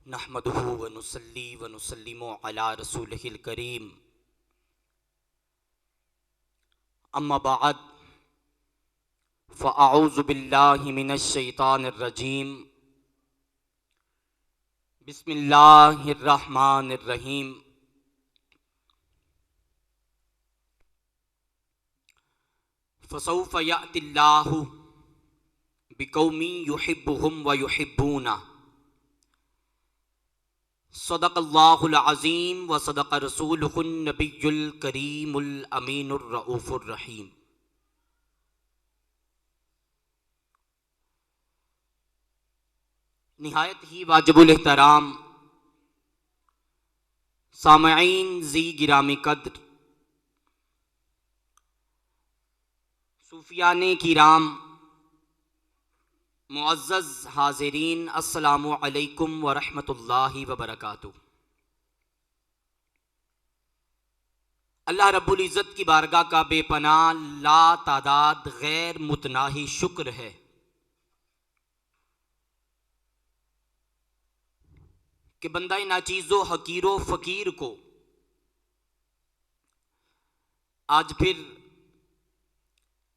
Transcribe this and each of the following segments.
نحمده ونصلي ونسلم على رسوله الكريم اما بعد فاعوذ بالله من الشیطان الرجیم بسم اللہ الرحمن الرحیم فسوف یأتی اللہ بقوم یحبهم ویحبونہ صدق اللہ العظیم و صدق رسولہ النبی الکریم الامین الرؤوف الرحیم۔ نہایت ہی واجب الاحترام سامعین ذی گرامی قدر، صوفیان کرام، معزز حاضرین، السلام علیکم ورحمۃ اللہ وبرکاتہ۔ اللہ رب العزت کی بارگاہ کا بے پناہ لا تعداد غیر متناہی شکر ہے کہ بندہ ناچیز و حقیر و فقیر کو آج پھر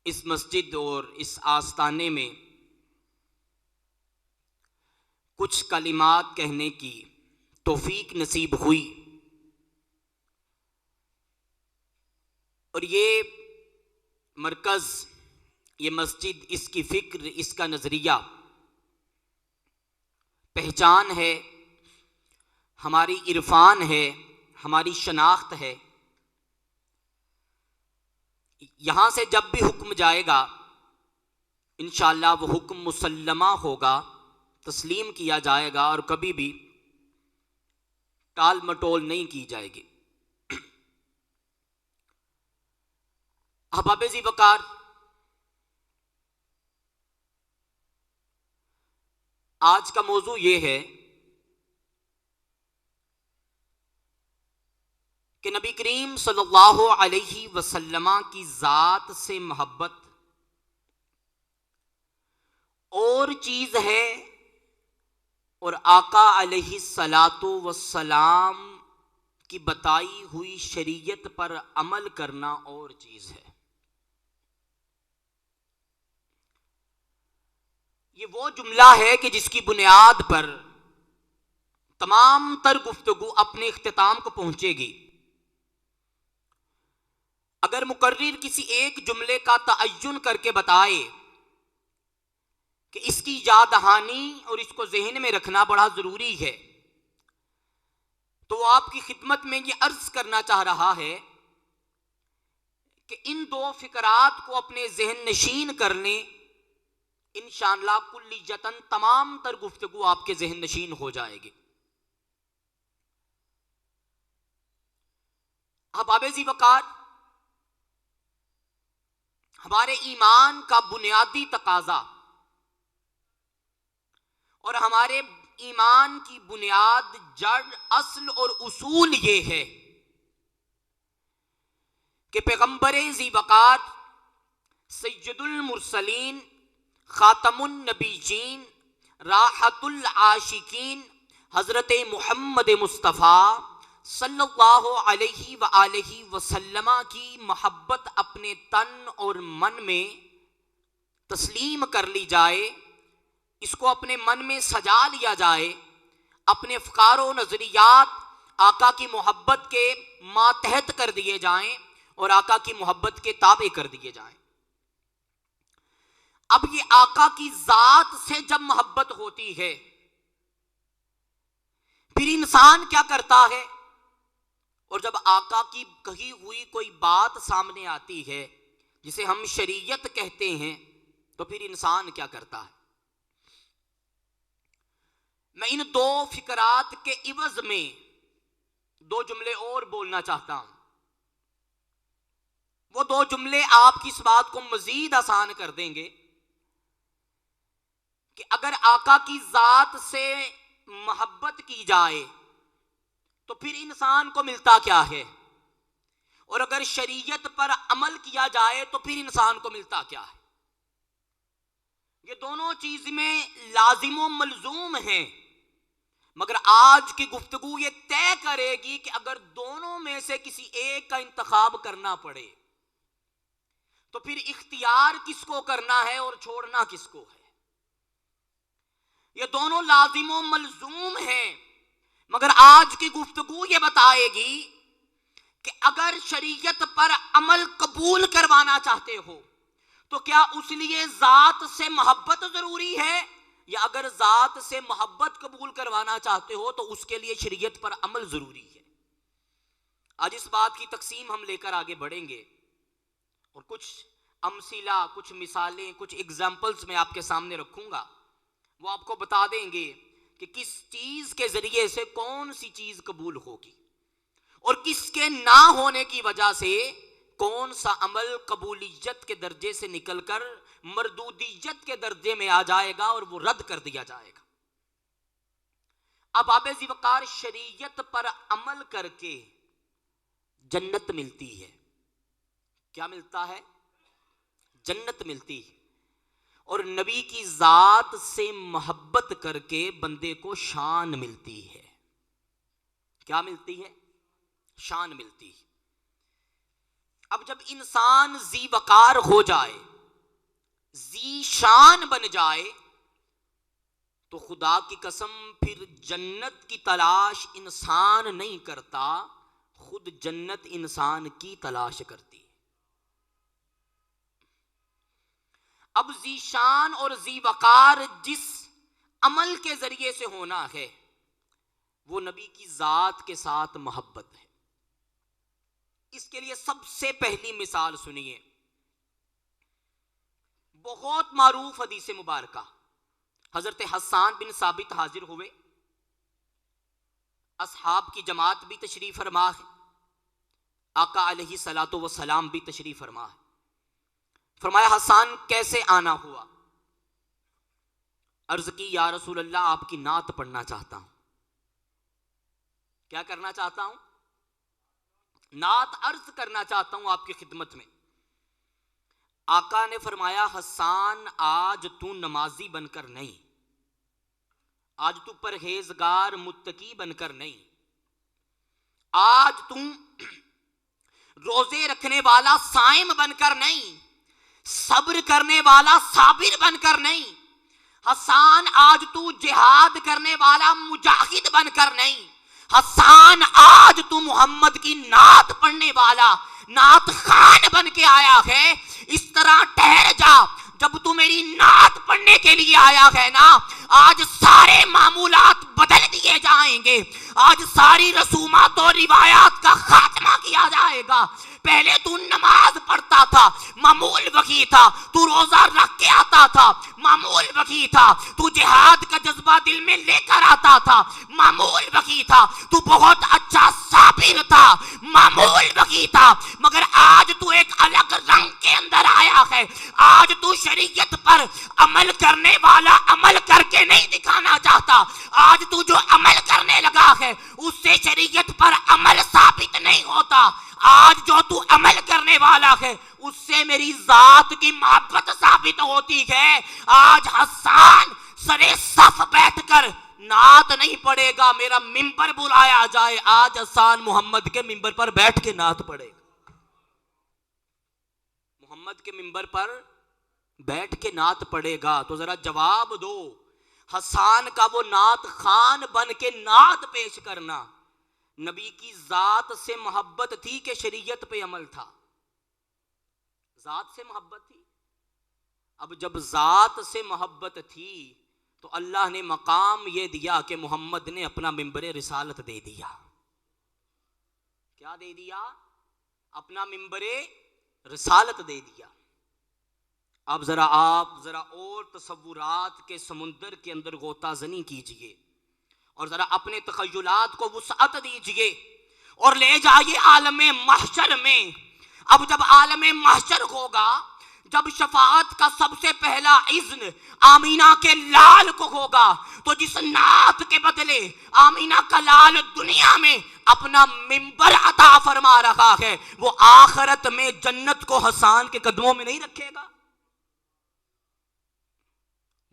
اس مسجد اور اس آستانے میں کچھ کلمات کہنے کی توفیق نصیب ہوئی، اور یہ مرکز، یہ مسجد، اس کی فکر، اس کا نظریہ پہچان ہے، ہماری عرفان ہے، ہماری شناخت ہے۔ یہاں سے جب بھی حکم جائے گا انشاءاللہ وہ حکم مسلمہ ہوگا، تسلیم کیا جائے گا، اور کبھی بھی ٹال مٹول نہیں کی جائے گی۔ احباب ذی وقار، آج کا موضوع یہ ہے کہ نبی کریم صلی اللہ علیہ وسلم کی ذات سے محبت اور چیز ہے، اور آقا علیہ الصلاۃ والسلام کی بتائی ہوئی شریعت پر عمل کرنا اور چیز ہے۔ یہ وہ جملہ ہے کہ جس کی بنیاد پر تمام تر گفتگو اپنے اختتام کو پہنچے گی۔ اگر مقرر کسی ایک جملے کا تعین کر کے بتائے کہ اس کی یاد دہانی اور اس کو ذہن میں رکھنا بڑا ضروری ہے، تو وہ آپ کی خدمت میں یہ عرض کرنا چاہ رہا ہے کہ ان دو فقرات کو اپنے ذہن نشین کر لیں، انشاءاللہ کلیتاً تمام تر گفتگو آپ کے ذہن نشین ہو جائے گی۔ احباب ذی وقار، ہمارے ایمان کا بنیادی تقاضا اور ہمارے ایمان کی بنیاد، جڑ، اصل اور اصول یہ ہے کہ پیغمبر ذی وقار، سید المرسلین، خاتم النبیین، راحت العاشقین، حضرت محمد مصطفیٰ صلی اللہ علیہ وآلہ وسلم کی محبت اپنے تن اور من میں تسلیم کر لی جائے، اس کو اپنے من میں سجا لیا جائے، اپنے افکار و نظریات آقا کی محبت کے ماتحت کر دیے جائیں اور آقا کی محبت کے تابع کر دیے جائیں۔ اب یہ آقا کی ذات سے جب محبت ہوتی ہے، پھر انسان کیا کرتا ہے؟ اور جب آقا کی کہی ہوئی کوئی بات سامنے آتی ہے جسے ہم شریعت کہتے ہیں، تو پھر انسان کیا کرتا ہے؟ میں ان دو فقرات کے عوض میں دو جملے اور بولنا چاہتا ہوں۔ وہ دو جملے آپ کی اس بات کو مزید آسان کر دیں گے کہ اگر آقا کی ذات سے محبت کی جائے تو پھر انسان کو ملتا کیا ہے، اور اگر شریعت پر عمل کیا جائے تو پھر انسان کو ملتا کیا ہے۔ یہ دونوں چیز میں لازم و ملزوم ہیں، مگر آج کی گفتگو یہ طے کرے گی کہ اگر دونوں میں سے کسی ایک کا انتخاب کرنا پڑے تو پھر اختیار کس کو کرنا ہے اور چھوڑنا کس کو ہے. یہ دونوں لازم و ملزوم ہیں. مگر آج کی گفتگو یہ بتائے گی کہ اگر شریعت پر عمل قبول کروانا چاہتے ہو تو کیا اس لیے ذات سے محبت ضروری ہے، یا اگر ذات سے محبت قبول کروانا چاہتے ہو تو اس کے لیے شریعت پر عمل ضروری ہے. آج اس بات کی تقسیم ہم لے کر آگے بڑھیں گے اور کچھ امثلہ، کچھ مثالیں، کچھ ایگزامپلز میں آپ کے سامنے رکھوں گا. وہ آپ کو بتا دیں گے کہ کس چیز کے ذریعے سے کون سی چیز قبول ہوگی اور کس کے نہ ہونے کی وجہ سے کون سا عمل قبولیت کے درجے سے نکل کر مردودیت کے درجے میں آ جائے گا اور وہ رد کر دیا جائے گا. اب آپ ذی وقار شریعت پر عمل کر کے جنت ملتی ہے. کیا ملتا ہے؟ جنت ملتی ہے. اور نبی کی ذات سے محبت کر کے بندے کو شان ملتی ہے. کیا ملتی ہے؟ شان ملتی ہے. اب جب انسان ذی وقار ہو جائے، ذی شان بن جائے، تو خدا کی قسم پھر جنت کی تلاش انسان نہیں کرتا، خود جنت انسان کی تلاش کرتی. اب ذی شان اور ذی وقار جس عمل کے ذریعے سے ہونا ہے وہ نبی کی ذات کے ساتھ محبت ہے. اس کے لیے سب سے پہلی مثال سنیے. بہت معروف حدیث مبارکہ، حضرت حسان بن ثابت حاضر ہوئے، اصحاب کی جماعت بھی تشریف فرما ہے، آقا علیہ الصلوۃ والسلام بھی تشریف فرما ہے. فرمایا حسان کیسے آنا ہوا؟ عرض کی یا رسول اللہ آپ کی نعت پڑھنا چاہتا ہوں. کیا کرنا چاہتا ہوں؟ نعت عرض کرنا چاہتا ہوں آپ کی خدمت میں. آقا نے فرمایا حسان آج تو نمازی بن کر نہیں، آج تو پرہیزگار متقی بن کر نہیں، آج تو روزے رکھنے والا صائم بن کر نہیں، صبر کرنے والا صابر بن کر نہیں، حسان آج تو جہاد کرنے والا مجاہد بن کر نہیں، حسان آج تو محمد کی نعت پڑھنے والا نعت خان بن کے آیا ہے. اس طرح ٹھہر جا، جب تو میری نعت پڑھنے کے لیے آیا ہے نا، آج سارے معمولات بدل دیے جائیں گے، آج ساری رسومات و روایات کا خاتمہ کیا جائے گا. پہلے تو نماز پڑھتا تھا، معمول وہی تھا، تو روزہ رکھ کے آتا تھا، معمول وہی تھا، تو جہاد کا جذبہ دل میں لے کر آتا تھا، معمول وہی تھا، تو بہت اچھا صابر تھا، معمول وہی تھا. مگر آج تو ایک الگ رنگ کے اندر آیا ہے. آج تو شریعت پر عمل کرنے والا عمل کر کے نہیں دکھانا چاہتا. آج تو جو عمل کرنے لگا ہے اس سے شریعت پر عمل ثابت نہیں ہوتا. آج جو تو عمل کرنے والا ہے اس سے میری ذات کی محبت ثابت ہوتی ہے. آج حسان سرے صف بیٹھ کر نعت نہیں پڑھے گا، میرا ممبر بلایا جائے، آج حسان محمد کے ممبر پر بیٹھ کے نعت پڑھے گا. محمد کے ممبر پر بیٹھ کے نعت پڑھے گا. تو ذرا جواب دو، حسان کا وہ نعت خان بن کے نعت پیش کرنا نبی کی ذات سے محبت تھی کہ شریعت پہ عمل تھا؟ ذات سے محبت تھی. اب جب ذات سے محبت تھی تو اللہ نے مقام یہ دیا کہ محمد نے اپنا ممبر رسالت دے دیا. کیا دے دیا؟ اپنا ممبر رسالت دے دیا. اب ذرا اور تصورات کے سمندر کے اندر غوطہ زنی کیجئے اور ذرا اپنے تخیلات کو وسعت دیجئے اور لے جائیے عالم محشر میں. اب جب عالم محشر ہوگا، جب شفاعت کا سب سے پہلا اذن آمینہ کے لال کو ہوگا، تو جس نعت کے بدلے آمینہ کا لال دنیا میں اپنا ممبر عطا فرما رہا ہے، وہ آخرت میں جنت کو حسان کے قدموں میں نہیں رکھے گا؟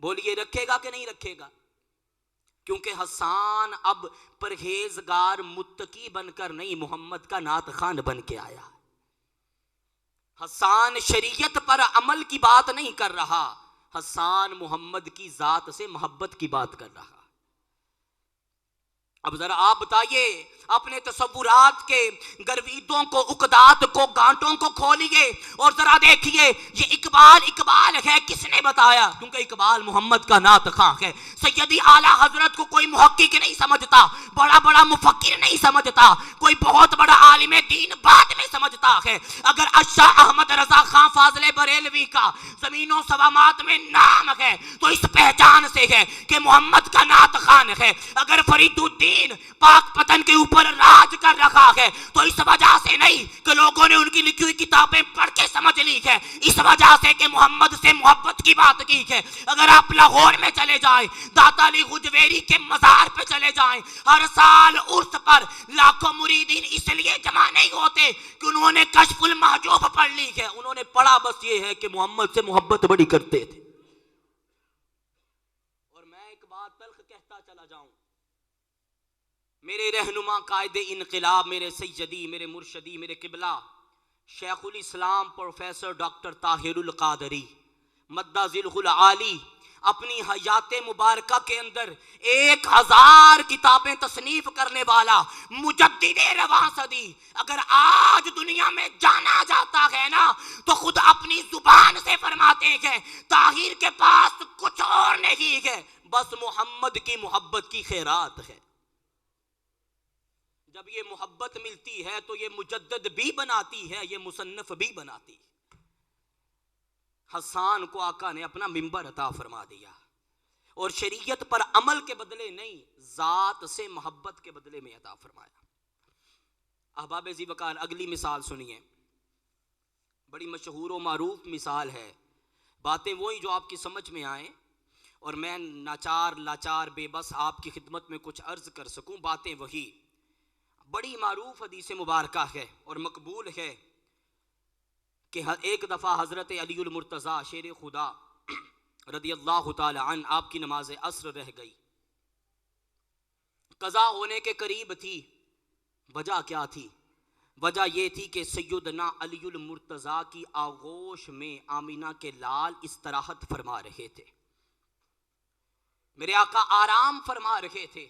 بولیے رکھے گا کہ نہیں رکھے گا؟ کیونکہ حسان اب پرہیزگار متقی بن کر نہیں، محمد کا نعت خوان بن کے آیا۔ حسان شریعت پر عمل کی بات نہیں کر رہا، حسان محمد کی ذات سے محبت کی بات کر رہا۔ اب ذرا آپ بتائیے، اپنے تصورات کے گرویدوں کو، عقدات کو، گانٹوں کو کھولیے اور ذرا دیکھیے یہ اقبال ہے، کس نے بتایا؟ کیونکہ اقبال محمد کا نعت خواں ہے۔ سیدی اعلیٰ حضرت کو کوئی محقق نہیں سمجھتا، بڑا مفکر نہیں سمجھتا، کوئی بہت بڑا عالم دین بعد میں سمجھتا ہے۔ اگر شاہ احمد رضا خان فاضل بریلوی کا زمین و سوامات میں نام ہے تو اس پہچان سے ہے کہ محمد کا نعت خوان ہے۔ اگر فرید الدین پاک پتن کے اوپر راج کر رکھا ہے تو اس وجہ سے نہیں کہ لوگوں نے ان کی لکھی ہوئی کتابیں پڑھ کے سمجھ لی ہے، اس وجہ سے کہ محمد سے محبت کی بات کی ہے۔ اگر آپ لاہور میں چلے جائیں، داتا علی غجویری کے مزار پہ چلے جائیں، ہر سال عرس پر لاکھوں مریدین اس لیے جمع نہیں ہوتے کہ انہوں نے کشف المحجوب پڑھ لی ہے، انہوں نے پڑھا بس یہ ہے کہ محمد سے محبت بڑی کرتے تھے۔ اور میں ایک بات تلخ کہتا چلا جاؤں، میرے رہنما قائد انقلاب، میرے سیدی، میرے مرشدی، میرے قبلہ شیخ الاسلام پروفیسر ڈاکٹر طاہر القادری مدہ ذلہ العالی اپنی حیات مبارکہ کے اندر 1000 کتابیں تصنیف کرنے والا مجدد رواں صدی، اگر آج دنیا میں جانا جاتا ہے نا تو خود اپنی زبان سے فرماتے ہیں طاہر کے پاس کچھ اور نہیں ہے، بس محمد کی محبت کی خیرات ہے۔ جب یہ محبت ملتی ہے تو یہ مجدد بھی بناتی ہے، یہ مصنف بھی بناتی ہے۔ حسان کو آقا نے اپنا منبر عطا فرما دیا، اور شریعت پر عمل کے بدلے نہیں، ذات سے محبت کے بدلے میں عطا فرمایا۔ احباب ذی وقار، اگلی مثال سنیے، بڑی مشہور و معروف مثال ہے، باتیں وہی جو آپ کی سمجھ میں آئیں اور میں لاچار بے بس آپ کی خدمت میں کچھ عرض کر سکوں، باتیں وہی۔ بڑی معروف حدیث مبارکہ ہے اور مقبول ہے کہ ایک دفعہ حضرت علی المرتضیٰ شیر خدا رضی اللہ تعالی عنہ، آپ کی نماز عصر رہ گئی، قضا ہونے کے قریب تھی۔ وجہ کیا تھی؟ وجہ یہ تھی کہ سیدنا علی المرتضیٰ کی آغوش میں آمینہ کے لال استراحت فرما رہے تھے، میرے آقا آرام فرما رہے تھے۔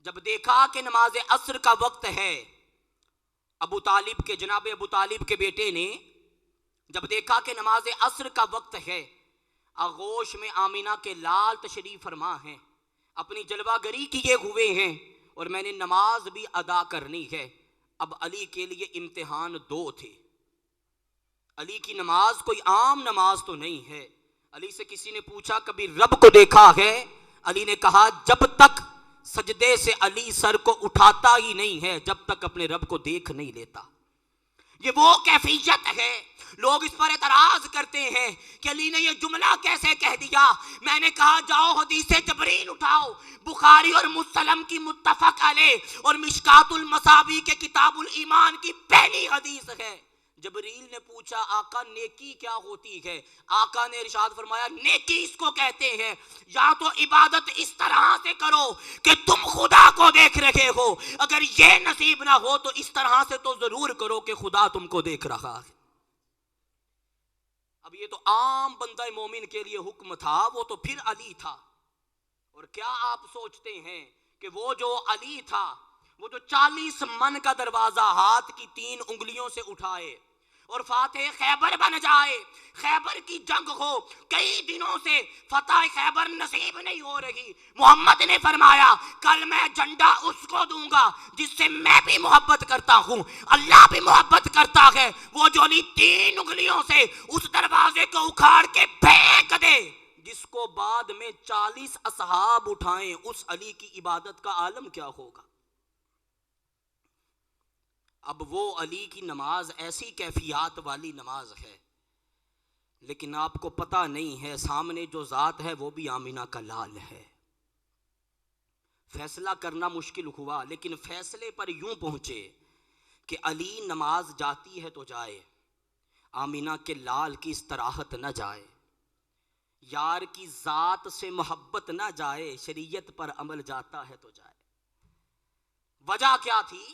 جب دیکھا کہ نماز عصر کا وقت ہے، جناب ابو طالب کے بیٹے نے جب دیکھا کہ نماز عصر کا وقت ہے، آغوش میں آمینہ کے لال تشریف فرما ہیں، اپنی جلوہ گری کیے ہوئے ہیں، اور میں نے نماز بھی ادا کرنی ہے۔ اب علی کے لیے امتحان 2 تھے۔ علی کی نماز کوئی عام نماز تو نہیں ہے۔ علی سے کسی نے پوچھا کبھی رب کو دیکھا ہے؟ علی نے کہا جب تک سجدے سے علی سر کو اٹھاتا ہی نہیں ہے جب تک اپنے رب کو دیکھ نہیں لیتا۔ یہ وہ کیفیت ہے۔ لوگ اس پر اعتراض کرتے ہیں کہ علی نے یہ جملہ کیسے کہہ دیا۔ میں نے کہا جاؤ حدیث جبرائیل اٹھاؤ، بخاری اور مسلم کی متفق علیہ اور مشکات المصابیح کے کتاب الایمان کی پہلی حدیث ہے۔ جبریل نے پوچھا آقا نیکی کیا ہوتی ہے؟ آقا نے ارشاد فرمایا نیکی اس کو کہتے ہیں یا تو عبادت اس طرح سے کرو کہ تم خدا کو دیکھ رہے ہو، اگر یہ نصیب نہ ہو تو اس طرح سے تو ضرور کرو کہ خدا تم کو دیکھ رہا ہے۔ اب یہ تو عام بندہ مومن کے لیے حکم تھا، وہ تو پھر علی تھا۔ اور کیا آپ سوچتے ہیں کہ وہ جو علی تھا، وہ جو 40 من کا دروازہ ہاتھ کی 3 انگلیوں سے اٹھائے اور فاتح خیبر بن جائے، خیبر کی جنگ ہو، کئی دنوں سے فتح خیبر نصیب نہیں ہو رہی، محمد نے فرمایا کل میں جھنڈا اس کو دوں گا جس سے میں بھی محبت کرتا ہوں، اللہ بھی محبت کرتا ہے، وہ جو علی 3 انگلیوں سے اس دروازے کو اکھاڑ کے پھینک دے، جس کو بعد میں 40 اصحاب اٹھائیں، اس علی کی عبادت کا عالم کیا ہوگا؟ اب وہ علی کی نماز ایسی کیفیات والی نماز ہے، لیکن آپ کو پتہ نہیں ہے سامنے جو ذات ہے وہ بھی آمینہ کا لال ہے۔ فیصلہ کرنا مشکل ہوا، لیکن فیصلے پر یوں پہنچے کہ علی نماز جاتی ہے تو جائے، آمینہ کے لال کی استراحت نہ جائے۔ یار کی ذات سے محبت نہ جائے، شریعت پر عمل جاتا ہے تو جائے۔ وجہ کیا تھی؟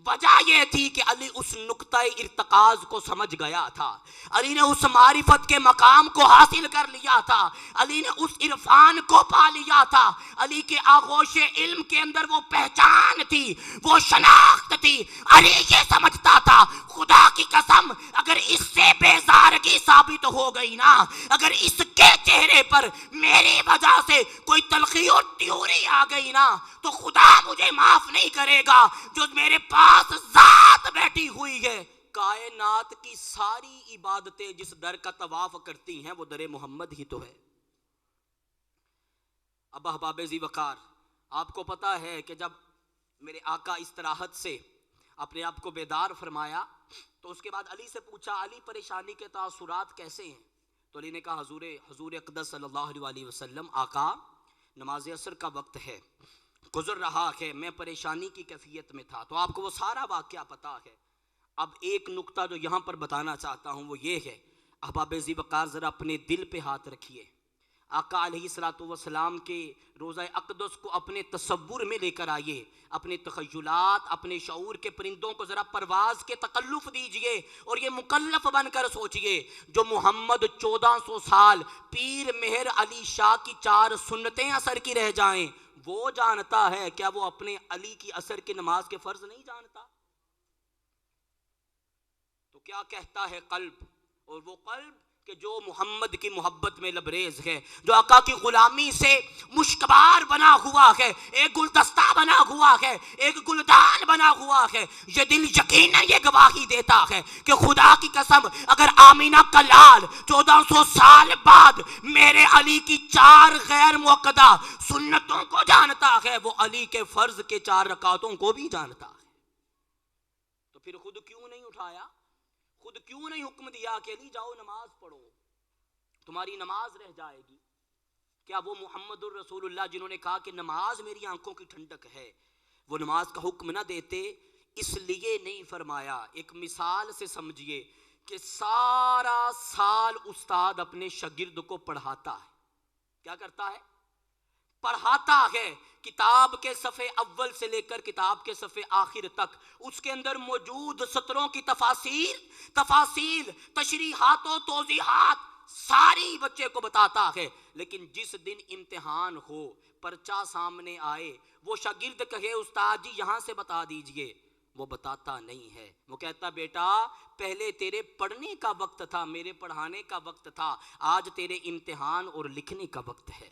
وجہ یہ تھی کہ علی اس نقطہ ارتکاز کو سمجھ گیا تھا، علی نے اس معرفت کے مقام کو حاصل کر لیا تھا، علی نے اس عرفان کو پا لیا تھا، علی کے آغوش علم کے اندر وہ پہچان تھی، وہ شناخت تھی۔ علی یہ سمجھتا تھا خدا کی قسم اگر اس سے بیزارگی ثابت ہو گئی نا، اگر اس کے چہرے پر میری وجہ سے کوئی تلخی اور تیوری آ گئی نا، تو خدا مجھے معاف نہیں کرے گا۔ جو میرے پاس ذات بیٹھی ہوئی ہے، کائنات کی ساری عبادتیں جس در کا طواف کرتی ہیں وہ در محمد ہی تو ہے۔ اب احباب ذی وقار، آپ کو پتا ہے کہ جب میرے آقا استراحت سے اپنے آپ کو بیدار فرمایا تو اس کے بعد علی سے پوچھا، علی پریشانی کے تاثرات کیسے ہیں؟ تو علی نے کہا، حضور اقدس صلی اللہ علیہ وسلم، آقا نماز عصر کا وقت ہے، گزر رہا ہے، میں پریشانی کی کیفیت میں تھا۔ تو آپ کو وہ سارا واقعہ پتا ہے۔ اب ایک نقطہ جو یہاں پر بتانا چاہتا ہوں وہ یہ ہے، احباب ذی وقار ذرا اپنے دل پہ ہاتھ رکھیے، آقا علیہ السلام کے روضہ اقدس کو اپنے تصور میں لے کر آئیے، اپنے تخیلات، اپنے شعور کے پرندوں کو ذرا پرواز کے تکلف دیجئے اور یہ مکلف بن کر سوچئے، جو محمد 1400 سال پیر مہر علی شاہ کی 4 سنتیں اثر کی رہ جائیں، وہ جانتا ہے، کیا وہ اپنے علی کی اثر کی نماز کے فرض نہیں جانتا؟ تو کیا کہتا ہے قلب؟ اور وہ قلب کہ جو محمد کی محبت میں لبریز ہے، جو آقا کی غلامی سے مشکبار بنا ہوا ہے، ایک گلدستہ بنا ہوا ہے، ایک گلدان بنا ہوا ہے، یہ دل یقیناً یہ گواہی دیتا ہے کہ خدا کی قسم اگر آمینہ کا لال 1400 سال بعد میرے علی کی 4 غیر موقدہ سنتوں کو جانتا ہے، وہ علی کے فرض کے 4 رکعتوں کو بھی جانتا ہے۔ تو پھر خود کیوں نہیں اٹھایا؟ خود کیوں نہیں حکم دیا کہ علی جاؤ نماز پڑھو، تمہاری نماز رہ جائے گی؟ کیا وہ محمد الرسول اللہ جنہوں نے کہا کہ نماز میری آنکھوں کی ٹھنڈک ہے، وہ نماز کا حکم نہ دیتے؟ اس لیے نہیں فرمایا۔ ایک مثال سے سمجھیے کہ سارا سال استاد اپنے شاگرد کو پڑھاتا ہے، کیا کرتا ہے؟ پڑھاتا ہے، کتاب کے صفحے اول سے لے کر کتاب کے صفحے آخر تک اس کے اندر موجود سطروں کی تفاصیل، تشریحات و توضیحات ساری بچے کو بتاتا ہے، لیکن جس دن امتحان ہو، پرچہ سامنے آئے، وہ شاگرد کہے استاد جی یہاں سے بتا دیجئے، وہ بتاتا نہیں ہے، وہ کہتا بیٹا پہلے تیرے پڑھنے کا وقت تھا، میرے پڑھانے کا وقت تھا، آج تیرے امتحان اور لکھنے کا وقت ہے۔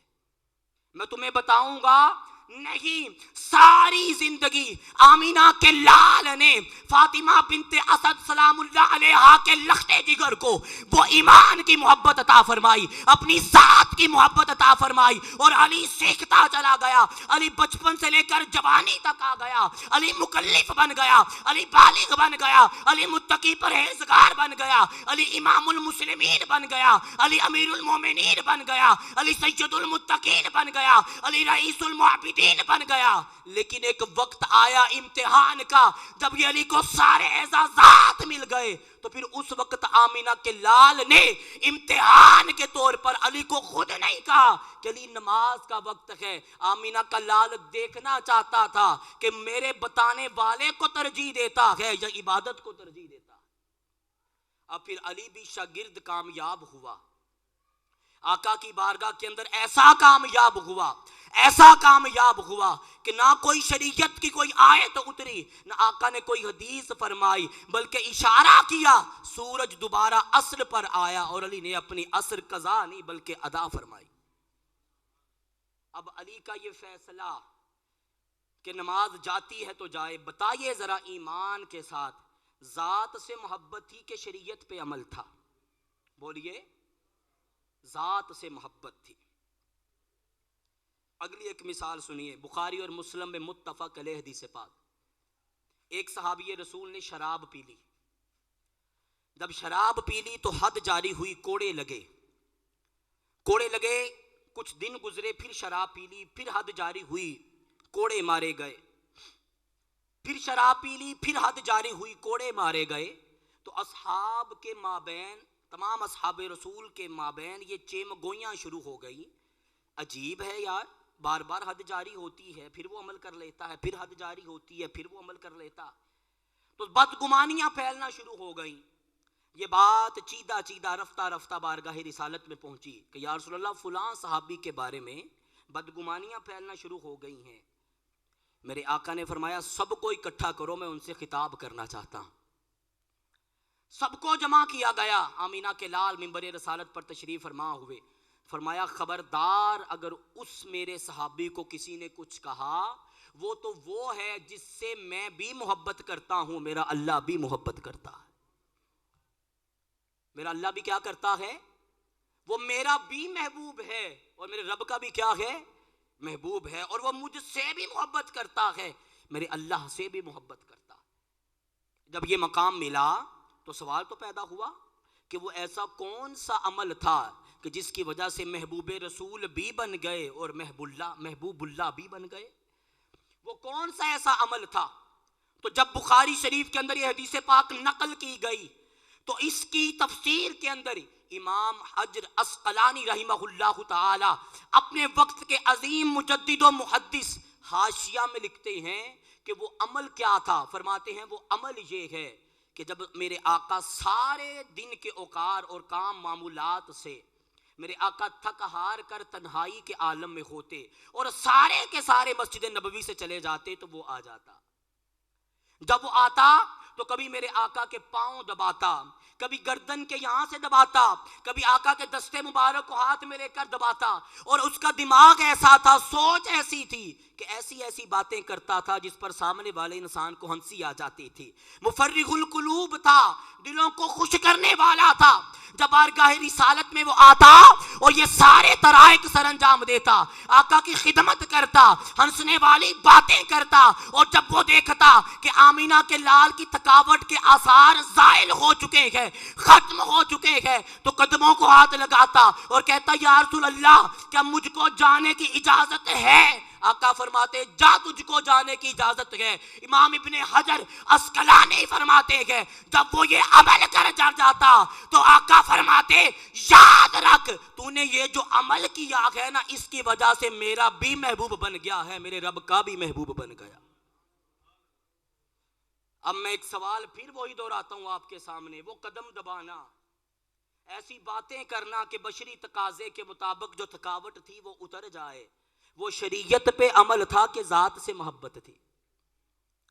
میں تمہیں بتاؤں گا نہیں، ساری زندگی آمینہ کے لال نے فاطمہ بنت اسد سلام اللہ علیہا کے لختے جگر کو وہ ایمان کی محبت عطا فرمائی، اپنی ذات کی محبت عطا فرمائی، اور علی سیکھتا چلا گیا، علی بچپن سے لے کر جوانی تک آ گیا، علی مکلف بن گیا، علی بالغ بن گیا، علی متقی پرہیزگار بن گیا، علی امام المسلمین بن گیا، علی امیر المومنین بن گیا، علی سید المتقین بن گیا، علی رئیس المعبدین بن گیا۔ لیکن ایک وقت آیا امتحان کا، جب یہ علی کو سارے اعزازات مل گئے تو پھر اس وقت آمینہ کے لال نے امتحان کے طور پر علی کو خود نہیں کہا کہ علی نماز کا وقت ہے۔ آمینہ کا لال دیکھنا چاہتا تھا کہ میرے بتانے والے کو ترجیح دیتا ہے یا عبادت کو ترجیح دیتا ہے۔ اب پھر علی بھی شاگرد کامیاب ہوا، آقا کی بارگاہ کے اندر ایسا کامیاب ہوا کہ نہ کوئی شریعت کی کوئی آیت اتری، نہ آقا نے کوئی حدیث فرمائی، بلکہ اشارہ کیا، سورج دوبارہ اصل پر آیا اور علی نے اپنی اصل قضا نہیں بلکہ ادا فرمائی۔ اب علی کا یہ فیصلہ کہ نماز جاتی ہے تو جائے، بتائیے ذرا ایمان کے ساتھ ذات سے محبت تھی کہ شریعت پہ عمل تھا؟ بولیے، ذات سے محبت تھی۔ اگلی ایک مثال سنیے، بخاری اور مسلم میں متفق علیہ حدیث پاک، ایک صحابی رسول نے شراب پی لی، جب شراب پی لی تو حد جاری ہوئی، کوڑے لگے، کچھ دن گزرے، پھر شراب پی لی، پھر حد جاری ہوئی، کوڑے مارے گئے، پھر شراب پی لی، پھر حد جاری ہوئی، کوڑے مارے گئے۔ تو اصحاب کے مابین تمام اصحاب رسول کے مابین یہ چیم گوئیاں شروع ہو گئی. عجیب ہے یار، بار بار حد جاری ہوتی ہے، پھر وہ عمل کر لیتا ہے، پھر حد جاری ہوتی ہے، پھر وہ عمل کر لیتا. تو بدگمانیاں پھیلنا شروع ہو گئیں. یہ بات چیدہ چیدہ رفتہ رفتہ بارگاہ رسالت میں پہنچی کہ یا رسول اللہ فلاں صحابی کے بارے میں بدگمانیاں پھیلنا شروع ہو گئی ہیں. میرے آقا نے فرمایا سب کو اکٹھا کرو، میں ان سے خطاب کرنا چاہتا ہوں. سب کو جمع کیا گیا. آمینہ کے لال منبر رسالت پر تشریف فرما ہوئے. فرمایا خبردار اگر اس میرے صحابی کو کسی نے کچھ کہا، وہ تو وہ ہے جس سے میں بھی محبت کرتا ہوں، میرا اللہ بھی محبت کرتا ہے. میرا اللہ بھی کیا کرتا ہے؟ وہ میرا بھی محبوب ہے، اور میرے رب کا بھی کیا ہے؟ محبوب ہے. اور وہ مجھ سے بھی محبت کرتا ہے، میرے اللہ سے بھی محبت کرتا ہے. جب یہ مقام ملا تو سوال تو پیدا ہوا کہ وہ ایسا کون سا عمل تھا کہ جس کی وجہ سے محبوب رسول بھی بن گئے اور محبوب اللہ بھی بن گئے؟ وہ کون سا ایسا عمل تھا؟ تو جب بخاری شریف کے اندر یہ حدیث پاک نقل کی گئی تو اس کی تفسیر کے اندر امام حجر عسقلانی رحمہ اللہ تعالی اپنے وقت کے عظیم مجدد و محدث حاشیہ میں لکھتے ہیں کہ وہ عمل کیا تھا. فرماتے ہیں وہ عمل یہ ہے کہ جب میرے آقا سارے دن کے اوقار اور کام معمولات سے میرے آقا تھک ہار کر تنہائی کے عالم میں ہوتے اور سارے کے سارے مسجد نبوی سے چلے جاتے تو وہ آ جاتا. جب وہ آتا تو کبھی میرے آقا کے پاؤں دباتا، کبھی گردن کے یہاں سے دباتا، کبھی آقا کے دستے مبارک کو ہاتھ میں لے کر دباتا. اور اس کا دماغ ایسا تھا، سوچ ایسی تھی کہ ایسی ایسی باتیں کرتا تھا جس پر سامنے والے انسان کو ہنسی آ جاتی تھی. مفرغ القلوب تھا، دلوں کو خوش کرنے والا تھا. جب بارگاہ رسالت میں وہ آتا اور یہ سارے طرائق سر انجام دیتا، آقا کی خدمت کرتا، ہنسنے والی باتیں کرتا، اور جب وہ دیکھتا کہ آمینہ کے لال کی تھکاوٹ کے آثار زائل ہو چکے ہیں، ختم ہو چکے ہیں، تو قدموں کو ہاتھ لگاتا اور کہتا یا رسول اللہ کیا مجھ کو جانے کی اجازت ہے؟ آقا فرماتے جا تجھ کو جانے کی اجازت ہے. امام ابن حجر عسقلانی فرماتے ہیں جب وہ یہ عمل کر جاتا تو آقا فرماتے یاد رکھ تو نے یہ جو عمل کیا ہے نا، اس کی وجہ سے میرا بھی محبوب بن گیا ہے، میرے رب کا بھی محبوب بن گیا. اب میں ایک سوال پھر وہی دہراتا ہوں آپ کے سامنے. وہ قدم دبانا، ایسی باتیں کرنا کہ بشری تقاضے کے مطابق جو تھکاوٹ تھی وہ اتر جائے، وہ شریعت پہ عمل تھا کہ ذات سے محبت تھی؟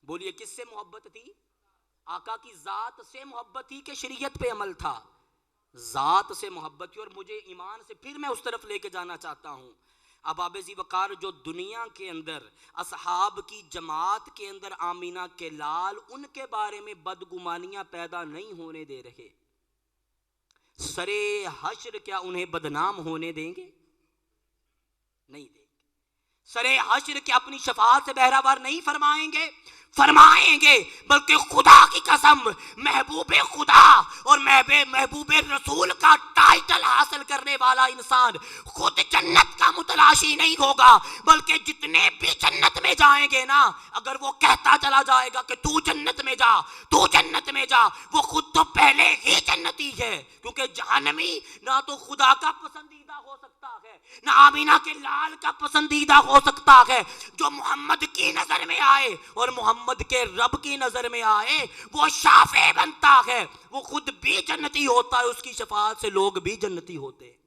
بولیے کس سے محبت تھی؟ آقا کی ذات سے محبت تھی کہ شریعت پہ عمل تھا؟ ذات سے محبت تھی. اور مجھے ایمان سے پھر میں اس طرف لے کے جانا چاہتا ہوں. اب آب ذی وقار جو دنیا کے اندر اصحاب کی جماعت کے اندر آمینہ کے لال ان کے بارے میں بدگمانیاں پیدا نہیں ہونے دے رہے، سرے حشر کیا انہیں بدنام ہونے دیں گے؟ نہیں دیں گے. سرے حشر کے اپنی شفاعت سے بہرہوار نہیں فرمائیں گے؟ فرمائیں گے. بلکہ خدا کی قسم محبوب خدا اور محبوب رسول کا ٹائٹل حاصل کرنے والا انسان خود جنت کا متلاشی نہیں ہوگا، بلکہ جتنے بھی جنت میں جائیں گے نا، اگر وہ کہتا چلا جائے گا کہ تو جنت میں جا، تو جنت میں جا، وہ خود تو پہلے ہی جنتی ہے. کیونکہ جہنمی نہ تو خدا کا پسندیدہ ہو سکتا ہے، نہ آمینہ کے لال کا پسندیدہ ہو سکتا ہے. جو محمد کی نظر میں آئے اور محمد کے رب کی نظر میں آئے وہ شافع بنتا ہے، وہ خود بھی جنتی ہوتا ہے، اس کی شفاعت سے لوگ بھی جنتی ہوتے ہیں.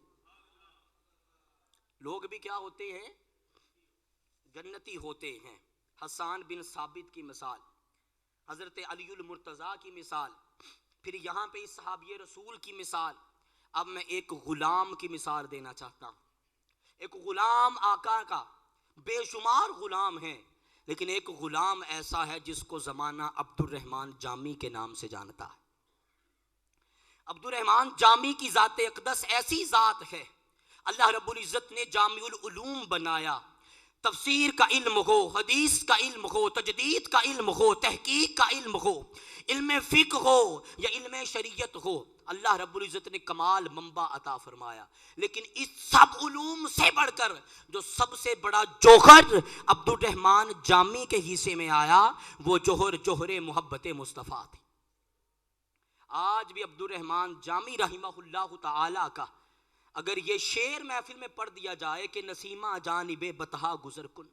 لوگ بھی کیا ہوتے ہیں؟ جنتی ہوتے ہیں. حسان بن ثابت کی مثال، حضرت علی المرتضیٰ کی مثال، پھر یہاں پہ اس صحابی رسول کی مثال. اب میں ایک غلام کی مثال دینا چاہتا ہوں. ایک غلام آقا کا، بے شمار غلام ہیں، لیکن ایک غلام ایسا ہے جس کو زمانہ عبد الرحمن جامی کے نام سے جانتا ہے. عبد الرحمن جامی کی ذات اقدس ایسی ذات ہے، اللہ رب العزت نے جامع العلوم بنایا. تفسیر کا علم ہو، حدیث کا علم ہو، تجدید کا علم ہو، تحقیق کا علم ہو، علم فقہ ہو یا علم شریعت ہو، اللہ رب العزت نے کمال منبع عطا فرمایا. لیکن اس سب علوم سے بڑھ کر جو سب سے بڑا جوہر عبد الرحمن جامی کے حصے میں آیا وہ جوہر محبت مصطفیٰ تھی. آج بھی عبد الرحمن جامی رحمہ اللہ تعالی کا اگر یہ شعر محفل میں پڑھ دیا جائے کہ نسیمہ جانب بطحا گزر کن،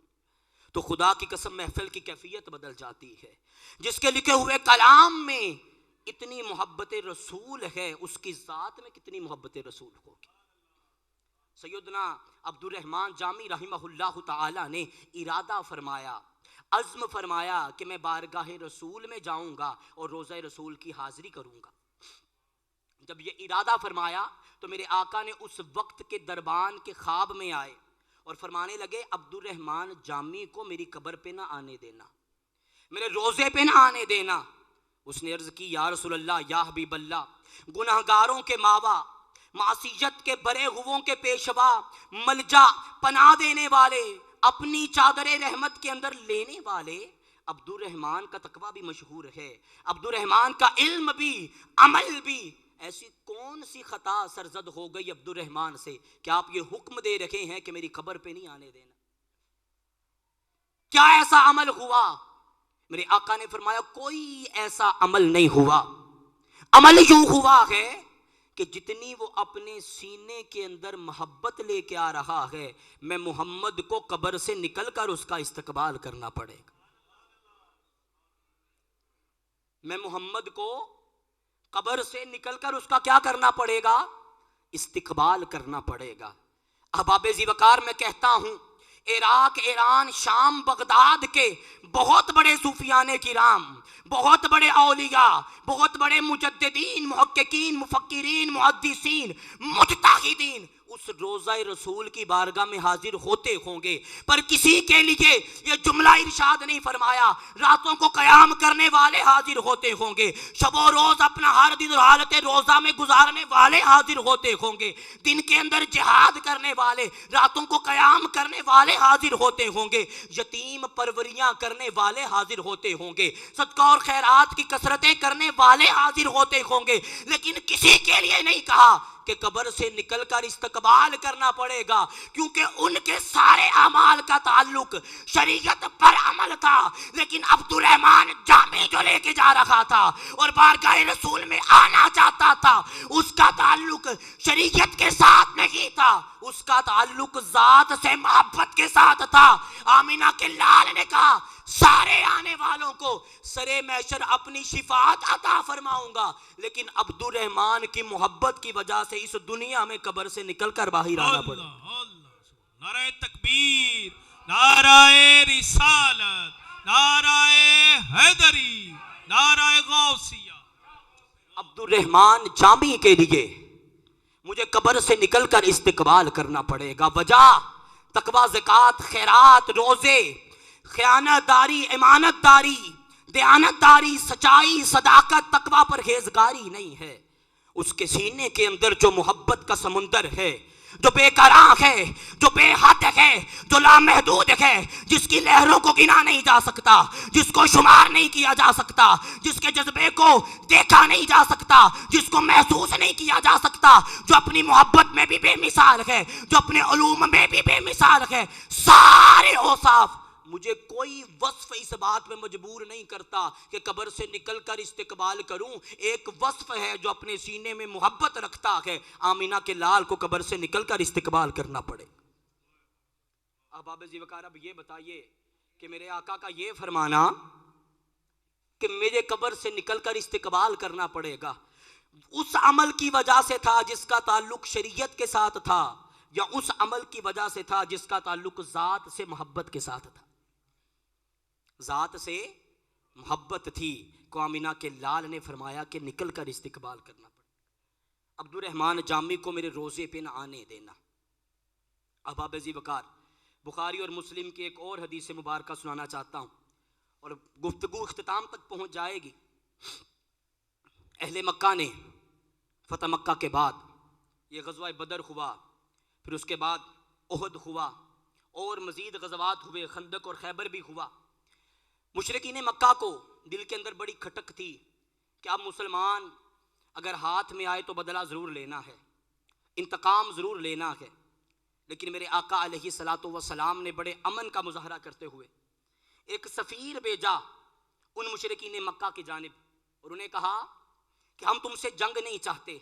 تو خدا کی قسم محفل کی کیفیت بدل جاتی ہے۔ جس کے لکھے ہوئے کلام میں اتنی محبت رسول ہے، اس کی ذات میں کتنی محبت رسول ہوگی۔ سیدنا عبد الرحمن جامی رحمہ اللہ تعالی نے ارادہ فرمایا، عزم فرمایا کہ میں بارگاہ رسول میں جاؤں گا اور روضہ رسول کی حاضری کروں گا۔ جب یہ ارادہ فرمایا تو میرے آقا نے اس وقت کے دربان کے خواب میں آئے اور فرمانے لگے عبد الرحمن جامی کو میری قبر پہ نہ آنے دینا، میرے روزے پہ نہ آنے دینا۔ اس نے عرض کی یا رسول اللہ، یا حبیب اللہ، گناہگاروں کے ماوا، معصیت کے برے ہووں کے پیشوا، ملجا پناہ دینے والے، اپنی چادر رحمت کے اندر لینے والے عبد الرحمن کا تقویٰ بھی مشہور ہے، عبد الرحمن کا علم بھی، عمل بھی۔ ایسی کون سی خطا سرزد ہو گئی عبد الرحمن سے کہ آپ یہ حکم دے رکھے ہیں کہ میری قبر پہ نہیں آنے دینا؟ کیا ایسا عمل ہوا؟ میرے آقا نے فرمایا کوئی ایسا عمل نہیں ہوا۔ عمل یوں ہوا ہے کہ جتنی وہ اپنے سینے کے اندر محبت لے کے آ رہا ہے، میں محمد کو قبر سے نکل کر اس کا استقبال کرنا پڑے گا۔ میں محمد کو قبر سے نکل کر اس کا کیا کرنا پڑے گا؟ استقبال کرنا پڑے گا۔ احباب ذی وقار، میں کہتا ہوں عراق، ایران، شام، بغداد کے بہت بڑے صوفیان کرام، بہت بڑے اولیاء، بہت بڑے مجددین، محققین، مفکرین، محدثین، مجتہدین اس روضہ رسول کی بارگاہ میں حاضر ہوتے ہوں گے، پر کسی کے لیے یہ جملہ ارشاد نہیں فرمایا راتوں کو قیام کرنے والے حاضر ہوتے ہوں گے، شب و روز اپنا ہر دن حالت روزہ میں گزارنے والے حاضر ہوتے ہوں گے، دن کے اندر جہاد کرنے والے، راتوں کو قیام کرنے والے حاضر ہوتے ہوں گے، یتیم پروریاں کرنے والے حاضر ہوتے ہوں گے، صدقہ اور خیرات کی کثرتیں کرنے والے حاضر ہوتے ہوں گے، لیکن کسی کے لیے نہیں کہا کہ قبر سے نکل کر استقبال کرنا پڑے گا، کیونکہ ان کے سارے اعمال کا تعلق شریعت پر عمل تھا، لیکن عبد الرحمن جامی جو لے کے جا رہا تھا اور بارگاہ رسول میں آنا چاہتا تھا، اس کا تعلق شریعت کے ساتھ نہیں تھا، اس کا تعلق ذات سے محبت کے ساتھ تھا۔ آمینہ کے لال نے کہا سارے آنے والوں کو سرے محشر اپنی شفاعت عطا فرماؤں گا، لیکن عبد الرحمن کی محبت کی وجہ سے اس دنیا میں قبر سے نکل کر باہر آنا پڑا۔ نعرہ تکبیر، نعرہ رسالت، نعرہ حیدری، نعرہ غوثیہ۔ عبد الرحمن جامی کے لیے مجھے قبر سے نکل کر استقبال کرنا پڑے گا، وجہ تقوی، زکوٰۃ، خیرات، روزے، خیانت داری، امانت داری، دیانت داری، سچائی، صداقت، تقوی، پرہیزگاری نہیں ہے۔ اس کے سینے کے اندر جو محبت کا سمندر ہے، جو بے قرار ہے، جو بے حد ہے، جو لامحدود ہے، جس کی لہروں کو گنا نہیں جا سکتا، جس کو شمار نہیں کیا جا سکتا، جس کے جذبے کو دیکھا نہیں جا سکتا، جس کو محسوس نہیں کیا جا سکتا، جو اپنی محبت میں بھی بے مثال ہے، جو اپنے علوم میں بھی بے مثال ہے، سارے اوصاف مجھے کوئی وصف اس بات میں مجبور نہیں کرتا کہ قبر سے نکل کر استقبال کروں۔ ایک وصف ہے جو اپنے سینے میں محبت رکھتا ہے، آمینہ کے لال کو قبر سے نکل کر استقبال کرنا پڑے۔ احباب ذی وقار، اب یہ بتائیے کہ میرے آقا کا یہ فرمانا کہ میرے قبر سے نکل کر استقبال کرنا پڑے گا، اس عمل کی وجہ سے تھا جس کا تعلق شریعت کے ساتھ تھا، یا اس عمل کی وجہ سے تھا جس کا تعلق ذات سے محبت کے ساتھ تھا؟ ذات سے محبت تھی، کو آمینہ کے لال نے فرمایا کہ نکل کر استقبال کرنا پڑے۔ عبد الرحمن جامی کو میرے روزے پہ نہ آنے دینا۔ احباب ذی وقار، بخاری اور مسلم کی ایک اور حدیث مبارکہ سنانا چاہتا ہوں اور گفتگو اختتام تک پہنچ جائے گی۔ اہل مکہ نے فتح مکہ کے بعد یہ غزوہ بدر ہوا، پھر اس کے بعد احد ہوا، اور مزید غزوات ہوئے، خندق اور خیبر بھی ہوا۔ مشرکین مکہ کو دل کے اندر بڑی کھٹک تھی کہ اب مسلمان اگر ہاتھ میں آئے تو بدلہ ضرور لینا ہے، انتقام ضرور لینا ہے، لیکن میرے آقا علیہ الصلوۃ والسلام نے بڑے امن کا مظاہرہ کرتے ہوئے ایک سفیر بھیجا ان مشرکین مکہ کی جانب، اور انہیں کہا کہ ہم تم سے جنگ نہیں چاہتے،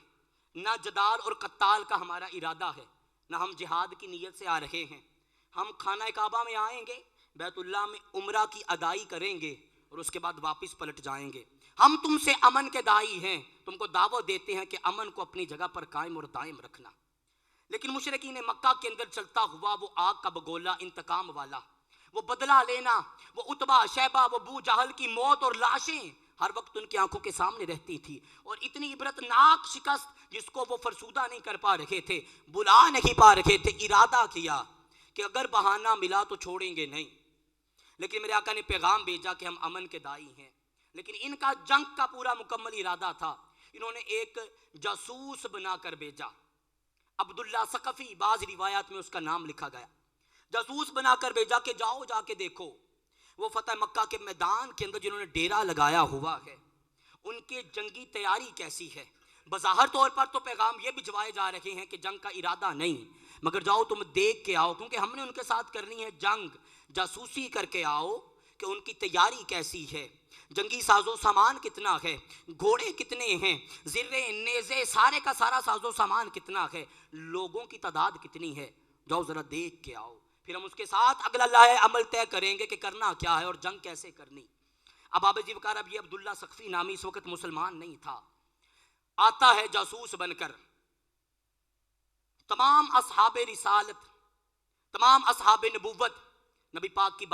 نہ جدال اور قتال کا ہمارا ارادہ ہے، نہ ہم جہاد کی نیت سے آ رہے ہیں۔ ہم خانہ کعبہ میں آئیں گے، بیت اللہ میں عمرہ کی ادائی کریں گے اور اس کے بعد واپس پلٹ جائیں گے۔ ہم تم سے امن کے داعی ہیں، تم کو دعوت دیتے ہیں کہ امن کو اپنی جگہ پر قائم اور دائم رکھنا۔ لیکن مشرکین مکہ کے اندر چلتا ہوا وہ آگ کا بگولا انتقام والا، وہ بدلہ لینا، وہ عتبہ شیبہ، وہ ابو جہل کی موت اور لاشیں ہر وقت ان کی آنکھوں کے سامنے رہتی تھی، اور اتنی عبرتناک شکست جس کو وہ فرسودہ نہیں کر پا رہے تھے، بلا نہیں پا رہے تھے۔ ارادہ کیا کہ اگر بہانہ ملا تو چھوڑیں گے نہیں، لیکن میرے آقا نے پیغام بھیجا کہ ہم امن کے داعی ہیں۔ لیکن ان کا جنگ کا پورا مکمل ارادہ تھا، انہوں نے ایک جاسوس بنا کر بھیجا، عبداللہ ثقفی، بعض روایات میں اس کا نام لکھا گیا، جاسوس بنا کر بھیجا کہ جاؤ جا کے دیکھو وہ فتح مکہ کے میدان کے اندر جنہوں نے ڈیرا لگایا ہوا ہے ان کے جنگی تیاری کیسی ہے۔ بظاہر طور پر تو پیغام یہ بھجوائے جا رہے ہیں کہ جنگ کا ارادہ نہیں، مگر جاؤ تم دیکھ کے آؤ، کیونکہ ہم نے ان کے ساتھ کرنی ہے جنگ، جاسوسی کر کے آؤ کہ ان کی تیاری کیسی ہے، جنگی ساز و سامان کتنا ہے، گھوڑے کتنے ہیں، زرے نیزے سارے کا سارا ساز و سامان کتنا ہے، لوگوں کی تعداد کتنی ہے، جاؤ ذرا دیکھ کے آؤ، پھر ہم اس کے ساتھ اگلا لاہ عمل طے کریں گے کہ کرنا کیا ہے اور جنگ کیسے کرنی۔ اب آپ وقار اب یہ عبداللہ ثقفی نامی اس وقت مسلمان نہیں تھا، آتا ہے جاسوس بن کر، تمام اصحاب رسالت، تمام اصحاب نبوت نبی پاک کی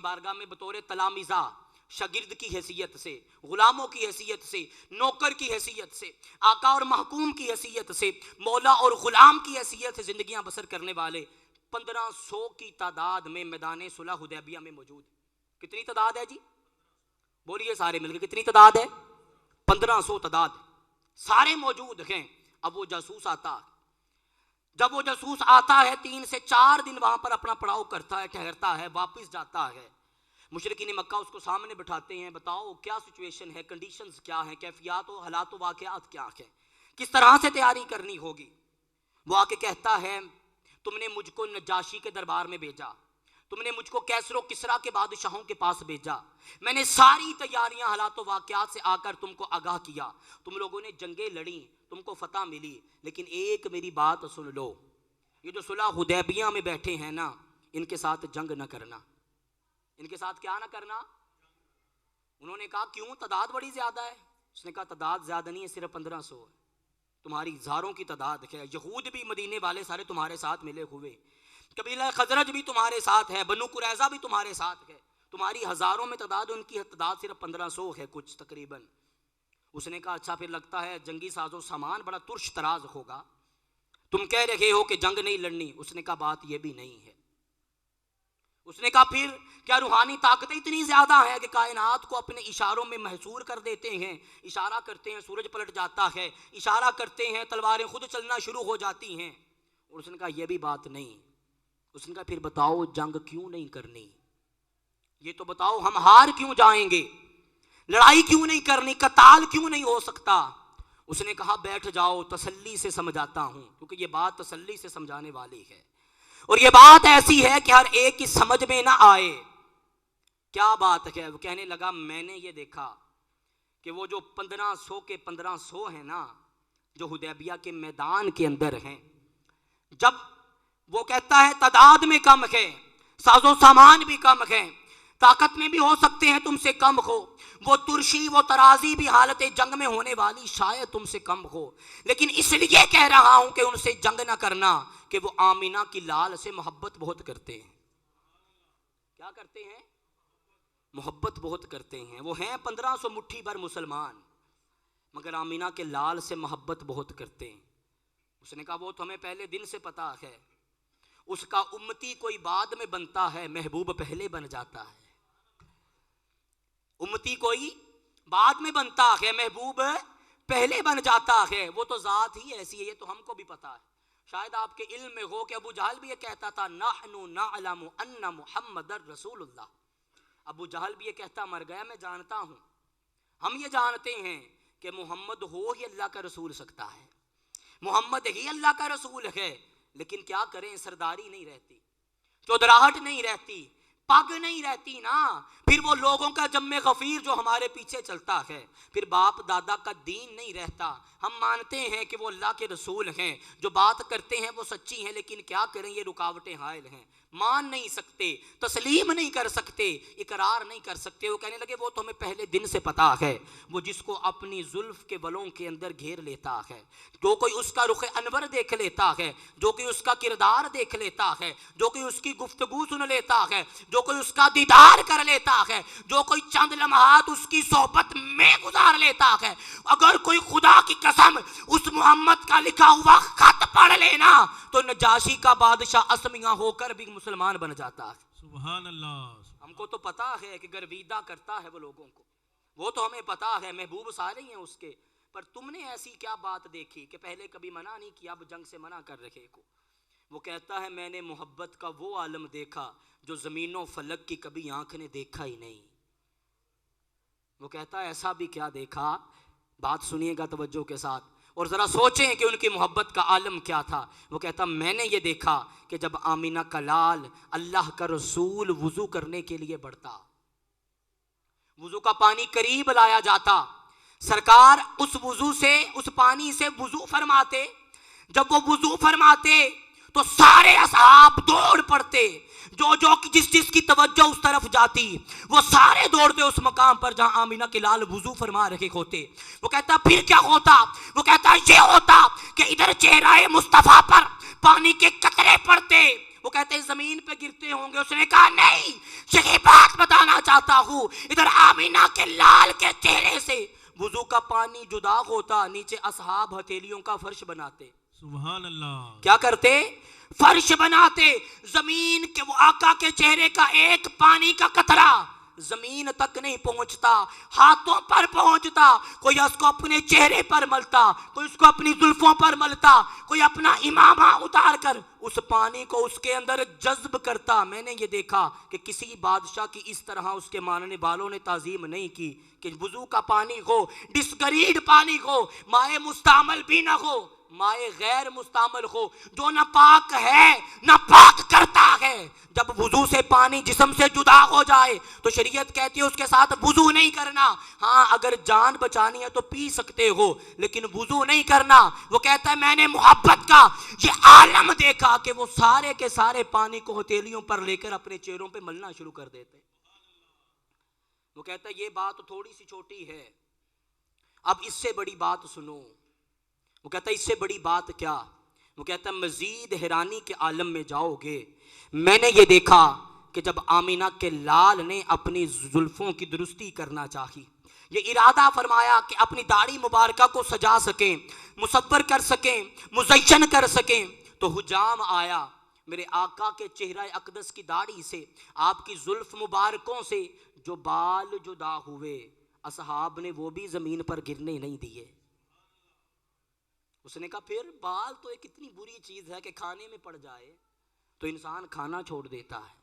بارگاہ میں بطور تلامذہ، شاگرد کی حیثیت سے، غلاموں کی حیثیت سے، نوکر کی حیثیت سے، آقا اور محکوم کی حیثیت سے، مولا اور غلام کی حیثیت سے زندگیاں بسر کرنے والے 1500 کی تعداد میں میدان صلح حدیبیہ میں موجود۔ کتنی تعداد ہے جی؟ بولیے سارے مل کے، کتنی تعداد ہے؟ 1500 تعداد، سارے موجود ہیں۔ اب وہ جاسوس آتا، جب وہ جاسوس آتا ہے 3 سے 4 دن وہاں پر اپنا پڑاؤ کرتا ہے، ٹھہرتا ہے، واپس جاتا ہے۔ مشرکین مکہ اس کو سامنے بٹھاتے ہیں، بتاؤ کیا سچویشن ہے، کنڈیشنز کیا ہیں، کیفیات و حالات و واقعات کیا ہیں، کس طرح سے تیاری کرنی ہوگی۔ وہ آ کے کہتا ہے تم نے مجھ کو نجاشی کے دربار میں بھیجا، تم نے مجھ کو کیسر و کسریٰ کے بادشاہوں کے پاس بھیجا، میں نے ساری تیاریاں حالات و واقعات سے آ کر تم کو آگاہ کیا، تم لوگوں نے جنگیں لڑیں، تم کو فتح ملی، لیکن ایک میری بات سن لو، یہ جو صلح حدیبیہ میں بیٹھے ہیں نا، ان کے ساتھ جنگ نہ کرنا۔ ان کے ساتھ کیا نہ کرنا؟ انہوں نے کہا کیوں، تعداد بڑی زیادہ ہے۔ اس نے کہا تعداد زیادہ نہیں ہے، صرف 1500 ہے، تمہاری ہزاروں کی تعداد ہے، یہود بھی مدینے والے سارے تمہارے ساتھ ملے ہوئے، قبیلہ خزرج بھی تمہارے ساتھ ہے، بنو قریظہ بھی تمہارے ساتھ ہے، تمہاری ہزاروں میں تعداد، ان کی تعداد صرف 1500 ہے کچھ تقریباً۔ اس نے کہا اچھا پھر لگتا ہے جنگی ساز و سامان بڑا ترش تراز ہوگا، تم کہہ رہے ہو کہ جنگ نہیں لڑنی۔ اس نے کہا بات یہ بھی نہیں ہے۔ اس نے کہا پھر کیا روحانی طاقتیں اتنی زیادہ ہیں کہ کائنات کو اپنے اشاروں میں محصور کر دیتے ہیں، اشارہ کرتے ہیں سورج پلٹ جاتا ہے، اشارہ کرتے ہیں تلواریں خود چلنا شروع ہو جاتی ہیں؟ اور اس نے کہا یہ بھی بات نہیں۔ اس نے کہا پھر بتاؤ جنگ کیوں نہیں کرنی، یہ تو بتاؤ ہم ہار کیوں جائیں گے، لڑائی کیوں نہیں کرنی، قتال کیوں نہیں ہو سکتا؟ اس نے کہا بیٹھ جاؤ، تسلی سے سمجھاتا ہوں، کیونکہ یہ بات تسلی سے سمجھانے والی ہے، اور یہ بات ایسی ہے کہ ہر ایک کی سمجھ میں نہ آئے۔ کیا بات ہے؟ وہ کہنے لگا میں نے یہ دیکھا کہ وہ جو 1500 کے 1500 ہیں نا، جو حدیبیہ کے میدان کے اندر ہیں، جب وہ کہتا ہے تعداد میں کم ہے، ساز و سامان بھی کم ہے، طاقت میں بھی ہو سکتے ہیں تم سے کم ہو، وہ ترشی وہ ترازی بھی حالت جنگ میں ہونے والی شاید تم سے کم ہو، لیکن اس لیے کہہ رہا ہوں کہ ان سے جنگ نہ کرنا کہ وہ آمینہ کی لال سے محبت بہت کرتے ہیں۔ کیا کرتے ہیں؟ محبت بہت کرتے ہیں۔ وہ ہیں 1500 مٹھی بھر مسلمان، مگر آمینہ کے لال سے محبت بہت کرتے ہیں۔ اس نے کہا وہ تو ہمیں پہلے دن سے پتا ہے، اس کا امتی کوئی بعد میں بنتا ہے، محبوب پہلے بن جاتا ہے۔ امتی کوئی بعد میں بنتا ہے، محبوب پہلے بن جاتا ہے، وہ تو ذات ہی ایسی ہے، یہ تو ہم کو بھی پتا ہے۔ شاید آپ کے علم میں ہو کہ ابو جہل بھی یہ کہتا تھا نحن نعلم ان محمد رسول اللہ۔ ابو جہل بھی یہ کہتا مر گیا میں جانتا ہوں، ہم یہ جانتے ہیں کہ محمد ہو ہی اللہ کا رسول سکتا ہے، محمد ہی اللہ کا رسول ہے، لیکن کیا کریں سرداری نہیں رہتی، چودراہٹ نہیں رہتی، پگ نہیں رہتی نا، پھر وہ لوگوں کا جم غفیر جو ہمارے پیچھے چلتا ہے، پھر باپ دادا کا دین نہیں رہتا. ہم مانتے ہیں کہ وہ اللہ کے رسول ہیں، جو بات کرتے ہیں وہ سچی ہیں، لیکن کیا کریں یہ رکاوٹیں حائل ہیں، مان نہیں سکتے، تسلیم نہیں کر سکتے، اقرار نہیں کر سکتے. وہ کہنے لگے وہ تو ہمیں پہلے دن سے پتا ہے، وہ جس کو اپنی زلف کے بلوں کے اندر گھیر لیتا ہے، جو کوئی اس کا رخ انور دیکھ لیتا ہے، جو کوئی اس کا کردار دیکھ لیتا ہے، جو کوئی اس کی گفتگو سن لیتا ہے، جو کوئی اس کا دیدار کر لیتا ہے، جو کوئی چند لمحات اس کی صحبت میں گزار لیتا ہے، اگر کوئی خدا کی قسم اس محمد کا لکھا ہوا خط پڑھ لینا تو نجاشی کا بادشاہ اسمیہ ہو کر بھی مسلمان بن جاتا ہے. سبحان اللہ. ہم کو تو پتا ہے کہ گرویدہ کرتا ہے وہ لوگوں کو، وہ تو ہمیں پتا ہے، محبوب سارے ہیں اس کے، پر تم نے ایسی کیا بات دیکھی کہ پہلے کبھی منع نہیں کیا، اب جنگ سے منع کر رہے کو. وہ کہتا ہے میں نے محبت کا وہ عالم دیکھا جو زمین و فلک کی کبھی آنکھ نے دیکھا ہی نہیں. وہ کہتا ہے ایسا بھی کیا دیکھا؟ بات سنیے گا توجہ کے ساتھ اور ذرا سوچیں کہ ان کی محبت کا عالم کیا تھا. وہ کہتا میں نے یہ دیکھا کہ جب آمینہ کا لال اللہ کا رسول وضو کرنے کے لیے بڑھتا، وضو کا پانی قریب لایا جاتا، سرکار اس وضو سے، اس پانی سے وضو فرماتے. جب وہ وضو فرماتے تو سارے اصحاب دوڑ پڑتے، جو جس کی توجہ اس طرف جاتی وہ سارے دوڑتے اس مقام پر جہاں آمینہ کے لال وضو فرما رہے ہوتے. وہ کہتا پھر کیا ہوتا؟ وہ کہتا یہ ہوتا کہ ادھر چہرہ مصطفیٰ پر پانی کے قطرے پڑتے، وہ کہتے ہیں زمین پہ گرتے ہوں گے. اس نے کہا نہیں، یہی بات بتانا چاہتا ہوں، ادھر آمینہ کے لال کے چہرے سے وضو کا پانی جدا ہوتا، نیچے اصحاب ہتھیلیوں کا فرش بناتے. سبحان اللہ. کیا کرتے؟ فرش بناتے. زمین کے وہ آقا کے چہرے کا ایک پانی کا قطرہ زمین تک نہیں پہنچتا، ہاتھوں پر پہنچتا. کوئی اس کو اپنے چہرے پر ملتا، کوئی اس کو اپنی زلفوں پر ملتا، کوئی اپنا امامہ اتار کر اس پانی کو اس کے اندر جذب کرتا. میں نے یہ دیکھا کہ کسی بادشاہ کی اس طرح اس کے ماننے والوں نے تعظیم نہیں کی کہ وضو کا پانی ہو، ڈسگریڈ پانی ہو، مائع مستعمل بھی نہ ہو، مائع غیر مستعمل ہو، جو نہ پاک ہے نہ پاک کرتا ہے. جب وضو سے پانی جسم سے جدا ہو جائے تو شریعت کہتی ہے اس کے ساتھ وضو نہیں کرنا. ہاں اگر جان بچانی ہے تو پی سکتے ہو لیکن وضو نہیں کرنا. وہ کہتا ہے میں نے محبت کا یہ عالم دیکھا کہ وہ سارے کے سارے پانی کو ہتھیلیوں پر لے کر اپنے چہروں پہ ملنا شروع کر دیتے. وہ کہتا ہے یہ بات تھوڑی سی چھوٹی ہے، اب اس سے بڑی بات سنو. وہ کہتا ہے اس سے بڑی بات کیا؟ وہ کہتا ہے مزید حیرانی کے عالم میں جاؤ گے. میں نے یہ دیکھا کہ جب آمینہ کے لال نے اپنی زلفوں کی درستی کرنا چاہی، یہ ارادہ فرمایا کہ اپنی داڑھی مبارکہ کو سجا سکیں، مصور کر سکیں، مزین کر سکیں، تو حجام آیا. میرے آقا کے چہرہ اقدس کی داڑھی سے، آپ کی زلف مبارکوں سے جو بال جدا ہوئے، اصحاب نے وہ بھی زمین پر گرنے نہیں دیے. اس نے کہا پھر بال تو ایک اتنی بری چیز ہے کہ کھانے میں پڑ جائے تو انسان کھانا چھوڑ دیتا ہے،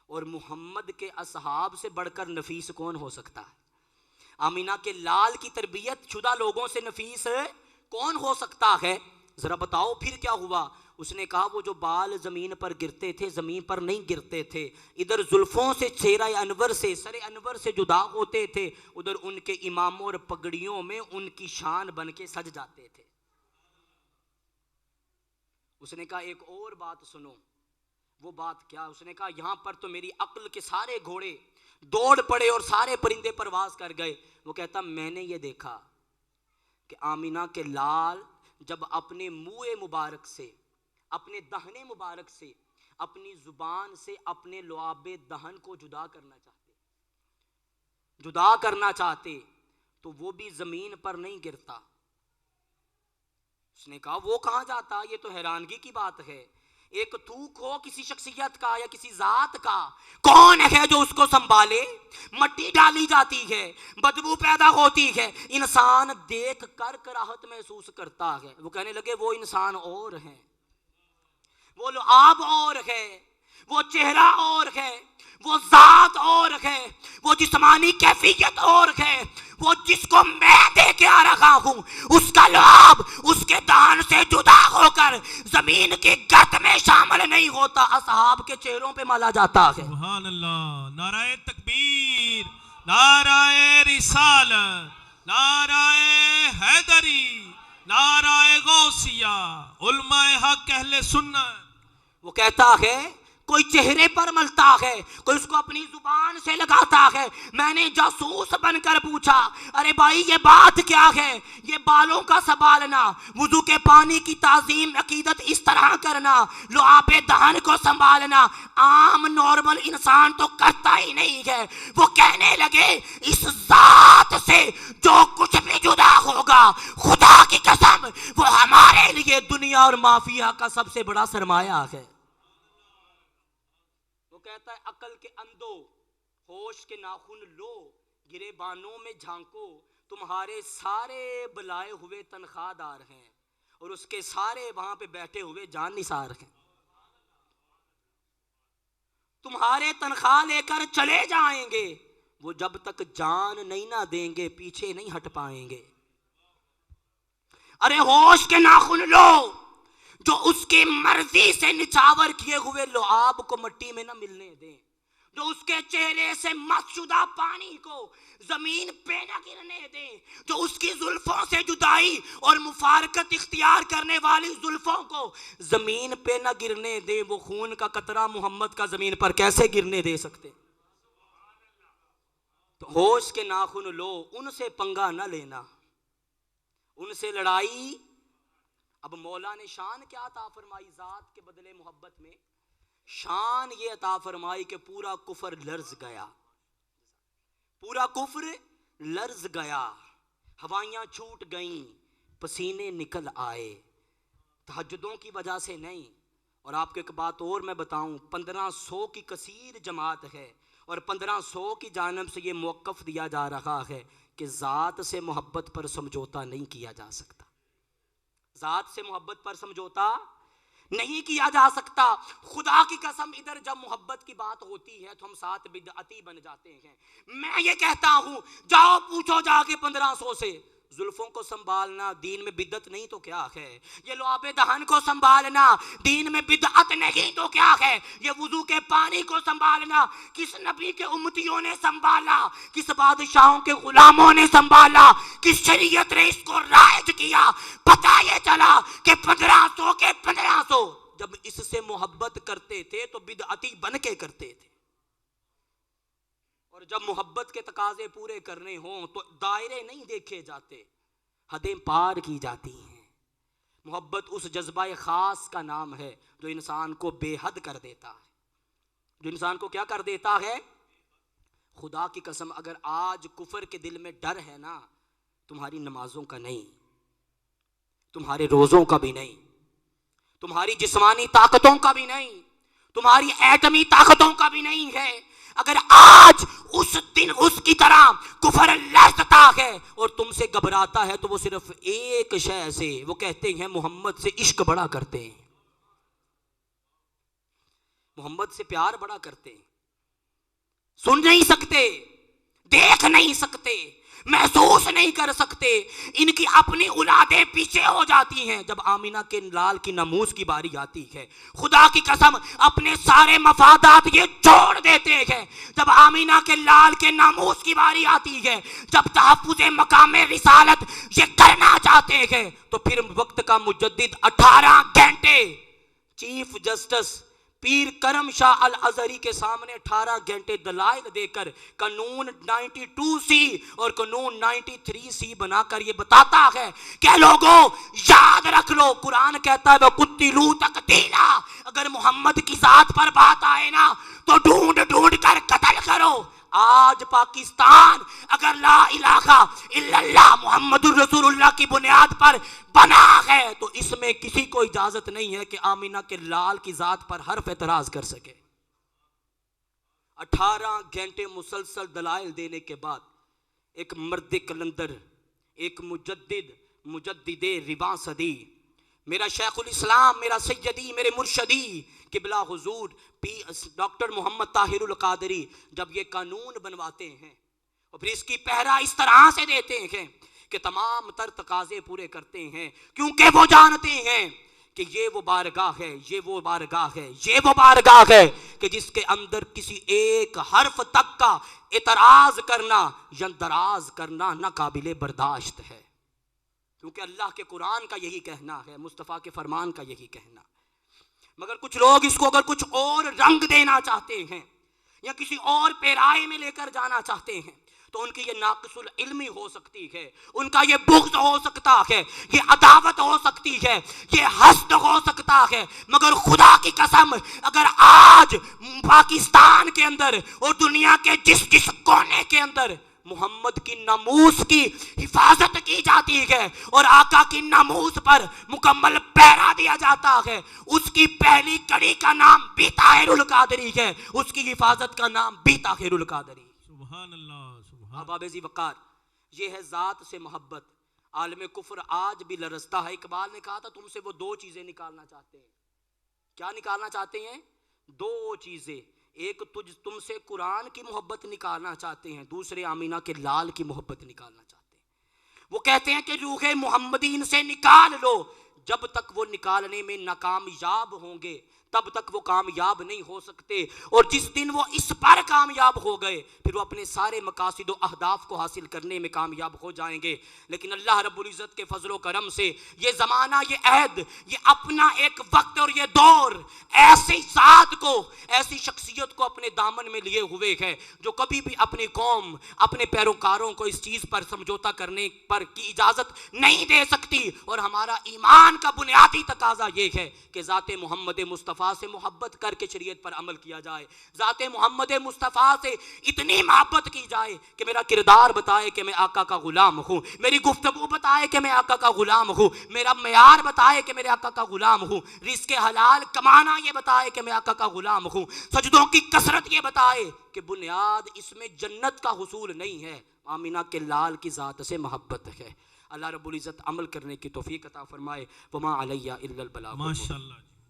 اور محمد کے اصحاب سے بڑھ کر نفیس کون ہو سکتا ہے؟ آمینہ کے لال کی تربیت شدہ لوگوں سے نفیس کون ہو سکتا ہے؟ ذرا بتاؤ پھر کیا ہوا؟ اس نے کہا وہ جو بال زمین پر گرتے تھے زمین پر نہیں گرتے تھے، ادھر زلفوں سے چہرہ انور سے، سر انور سے جدا ہوتے تھے، ادھر ان کے اماموں اور پگڑیوں میں ان کی شان بن کے سج جاتے تھے. اس نے کہا ایک اور بات سنو. وہ بات کیا؟ اس نے کہا یہاں پر تو میری عقل کے سارے گھوڑے دوڑ پڑے اور سارے پرندے پرواز کر گئے. وہ کہتا میں نے یہ دیکھا کہ آمینہ کے لال جب اپنے منہ مبارک سے، اپنے دہنے مبارک سے، اپنی زبان سے اپنے لعاب دہن کو جدا کرنا چاہتے تو وہ بھی زمین پر نہیں گرتا. اس نے کہا وہ کہاں جاتا؟ یہ تو حیرانگی کی بات ہے. ایک تھوک ہو کسی شخصیت کا یا کسی ذات کا، کون ہے جو اس کو سنبھالے؟ مٹی ڈالی جاتی ہے، بدبو پیدا ہوتی ہے، انسان دیکھ کر کراہت محسوس کرتا ہے. وہ کہنے لگے وہ انسان اور ہے، وہ لعاب اور ہے، وہ چہرہ اور ہے، وہ ذات اور ہے، وہ جسمانی کیفیت اور ہے. وہ جس کو میں دے کے آ رہا ہوں اس کا لعاب، اس کے دہن سے جدا ہو کر زمین کی گرد میں شامل نہیں ہوتا، اصحاب کے چہروں پہ مالا جاتا ہے۔ سبحان اللہ، نعرہ تکبیر، نعرہ رسالت، نعرہ حیدری، نعرہ غوثیہ، علماء حق اہل سنت۔ وہ کہتا ہے کوئی چہرے پر ملتا ہے، کوئی اس کو اپنی زبان سے لگاتا ہے۔ میں نے جاسوس بن کر پوچھا، ارے بھائی یہ بات کیا ہے؟ یہ بالوں کا سنبھالنا، وضو کے پانی کی تعظیم عقیدت اس طرح کرنا، لعاب دہن کو سنبھالنا عام نارمل انسان تو کرتا ہی نہیں ہے۔ وہ کہنے لگے اس ذات سے جو کچھ بھی جدا ہوگا، خدا کی قسم وہ ہمارے لیے دنیا اور مافیا کا سب سے بڑا سرمایہ ہے۔ کہتا ہے عقل کے اندھو، ہوش کے ناخن لو، گرے بانوں میں جھانکو، تمہارے سارے بلائے ہوئے تنخواہ دار ہیں اور اس کے سارے وہاں پہ بیٹھے ہوئے جان نثار ہیں۔ تمہارے تنخواہ لے کر چلے جائیں گے، وہ جب تک جان نہیں نہ دیں گے پیچھے نہیں ہٹ پائیں گے۔ ارے ہوش کے ناخن لو، جو اس کی مرضی سے نچاور کیے ہوئے لعاب کو مٹی میں نہ ملنے دیں، جو اس کے چہرے سے مس شدہ پانی کو زمین پہ نہ گرنے دیں، جو اس کی زلفوں سے جدائی اور مفارقت اختیار کرنے والی زلفوں کو زمین پہ نہ گرنے دیں، وہ خون کا قطرہ محمد کا زمین پر کیسے گرنے دے سکتے؟ تو ہوش کے ناخن لو، ان سے پنگا نہ لینا، ان سے لڑائی۔ اب مولا نے شان کیا عطا فرمائی ذات کے بدلے محبت میں؟ شان یہ عطا فرمائی کہ پورا کفر لرز گیا، پورا کفر لرز گیا، ہوائیاں چھوٹ گئیں، پسینے نکل آئے، تہجدوں کی وجہ سے نہیں۔ اور آپ کو ایک بات اور میں بتاؤں، 1500 کی کثیر جماعت ہے اور 1500 کی جانب سے یہ موقف دیا جا رہا ہے کہ ذات سے محبت پر سمجھوتا نہیں کیا جا سکتا، ذات سے محبت پر سمجھوتا نہیں کیا جا سکتا۔ خدا کی قسم ادھر جب محبت کی بات ہوتی ہے تو ہم ساتھ بدعتی بن جاتے ہیں۔ میں یہ کہتا ہوں جاؤ پوچھو جا کے 1500 سے، زلفوں کو سنبھالنا دین میں بدعت نہیں تو کیا ہے؟ یہ لعاب دہن کو سنبھالنا دین میں بدعت نہیں تو کیا ہے؟ یہ وضو کے پانی کو سنبھالنا کس نبی کے امتیوں نے سنبھالا؟ کس بادشاہوں کے غلاموں نے سنبھالا؟ کس شریعت نے اس کو رائج کیا؟ پتہ یہ چلا کہ 1500 کے 1500 جب اس سے محبت کرتے تھے تو بدعتی بن کے کرتے تھے، اور جب محبت کے تقاضے پورے کرنے ہوں تو دائرے نہیں دیکھے جاتے، حدیں پار کی جاتی ہیں۔ محبت اس جذبہ خاص کا نام ہے جو انسان کو بے حد کر دیتا ہے، جو انسان کو کیا کر دیتا ہے؟ خدا کی قسم اگر آج کفر کے دل میں ڈر ہے نا، تمہاری نمازوں کا نہیں، تمہارے روزوں کا بھی نہیں، تمہاری جسمانی طاقتوں کا بھی نہیں، تمہاری ایٹمی طاقتوں کا بھی نہیں ہے۔ اگر آج اس دن اس کی طرح کفر لرزتا ہے اور تم سے گھبراتا ہے تو وہ صرف ایک شے سے، وہ کہتے ہیں محمد سے عشق بڑا کرتے ہیں، محمد سے پیار بڑا کرتے ہیں، سن نہیں سکتے، دیکھ نہیں سکتے، محسوس نہیں کر سکتے، ان کی اپنی اولادیں پیچھے ہو جاتی ہیں۔ جب آمینہ کے لال کی ناموس کی باری آتی ہے، خدا کی قسم اپنے سارے مفادات یہ چھوڑ دیتے ہیں۔ جب آمینہ کے لال کے ناموس کی باری آتی ہے، جب تحفظ مقام رسالت یہ کرنا چاہتے ہیں، تو پھر وقت کا مجدد 18 گھنٹے چیف جسٹس پیر کرم شاہ الازہری کے سامنے 18 گھنٹے دلائل دے کر قانون 92C اور قانون 93C بنا کر یہ بتاتا ہے کہ لوگوں یاد رکھ لو، قرآن کہتا ہے وَقُتِّلُوا تَقْتِيلًا، اگر محمد کی ذات پر بات آئے نا تو ڈھونڈ ڈھونڈ کر قتل کرو۔ آج پاکستان اگر لا الہ الا اللہ محمد الرسول اللہ کی بنیاد پر بنا ہے تو اس میں کسی کو اجازت نہیں ہے کہ آمینہ کے لال کی ذات پر حرف اعتراض کر سکے۔ 18 گھنٹے مسلسل دلائل دینے کے بعد ایک مرد کلندر، ایک مجدد رواں صدی، میرا شیخ الاسلام، میرا سیدی، میرے مرشدی قبلہ حضور ڈاکٹر محمد طاہر القادری جب یہ قانون بنواتے ہیں اور پھر اس کی پہرا اس طرح سے دیتے ہیں کہ تمام تر تقاضے پورے کرتے ہیں، کیونکہ وہ جانتے ہیں کہ یہ وہ بارگاہ ہے، یہ وہ بارگاہ ہے، یہ وہ بارگاہ ہے کہ جس کے اندر کسی ایک حرف تک کا اعتراض کرنا یا دراز کرنا ناقابل برداشت ہے، کیونکہ اللہ کے قرآن کا یہی کہنا ہے، مصطفیٰ کے فرمان کا یہی کہنا۔ مگر کچھ لوگ اس کو اگر کچھ اور رنگ دینا چاہتے ہیں یا کسی اور پیرائے میں لے کر جانا چاہتے ہیں تو ان کی یہ ناقص العلمی ہو سکتی ہے، ان کا یہ بغض ہو سکتا ہے، یہ عداوت ہو سکتی ہے، یہ حسد ہو سکتا ہے، مگر خدا کی قسم اگر آج پاکستان کے اندر اور دنیا کے جس کونے کے اندر محمد کی ناموس کی حفاظت کی جاتی ہے اور آقا کی ناموس پر مکمل پہرا دیا جاتا ہے، اس کی پہلی کڑی کا نام بھی طاہر القادری ہے، اس کی حفاظت کا نام بھی طاہر القادری۔ سبحان اللہ، احباب ذی وقار، یہ ہے ذات سے محبت۔ عالم کفر آج بھی لرزتا ہے۔ اقبال نے کہا تھا تم سے وہ دو چیزیں نکالنا چاہتے ہیں۔ کیا نکالنا چاہتے ہیں؟ دو چیزیں، ایک تم سے قرآن کی محبت نکالنا چاہتے ہیں، دوسرے آمینہ کے لال کی محبت نکالنا چاہتے ہیں۔ وہ کہتے ہیں کہ روح محمدی ان سے نکال لو، جب تک وہ نکالنے میں ناکامیاب ہوں گے تب تک وہ کامیاب نہیں ہو سکتے، اور جس دن وہ اس پر کامیاب ہو گئے پھر وہ اپنے سارے مقاصد و اہداف کو حاصل کرنے میں کامیاب ہو جائیں گے۔ لیکن اللہ رب العزت کے فضل و کرم سے یہ زمانہ، یہ عہد، یہ اپنا ایک وقت اور یہ دور ایسی ذات کو، ایسی شخصیت کو اپنے دامن میں لیے ہوئے ہے جو کبھی بھی اپنی قوم، اپنے پیروکاروں کو اس چیز پر سمجھوتا کرنے پر کی اجازت نہیں دے سکتی۔ اور ہمارا ایمان کا بنیادی تقاضا یہ ہے کہ ذات محمد مصطفیٰ سے محبت کر کے شریعت پر عمل کیا جائے، ذات محمد مصطفیٰ سے اتنی محبت کی جائے کہ میرا کردار بتائے کہ میں آقا کا غلام ہوں، میری گفتگو بتائے کہ میں آقا کا غلام ہوں، میرا معیار بتائے کہ میرے آقا کا غلام ہوں، رزق حلال کمانا یہ بتائے کہ میں آقا کا غلام ہوں، سجدوں کی کثرت یہ بتائے کہ بنیاد اس میں جنت کا حصول نہیں ہے، آمینہ کے لال کی ذات سے محبت ہے۔ اللہ رب العزت عمل کرنے کی توفیق عطا فرمائے۔ وما علیہ الا البلاغ۔ ماشاءاللہ۔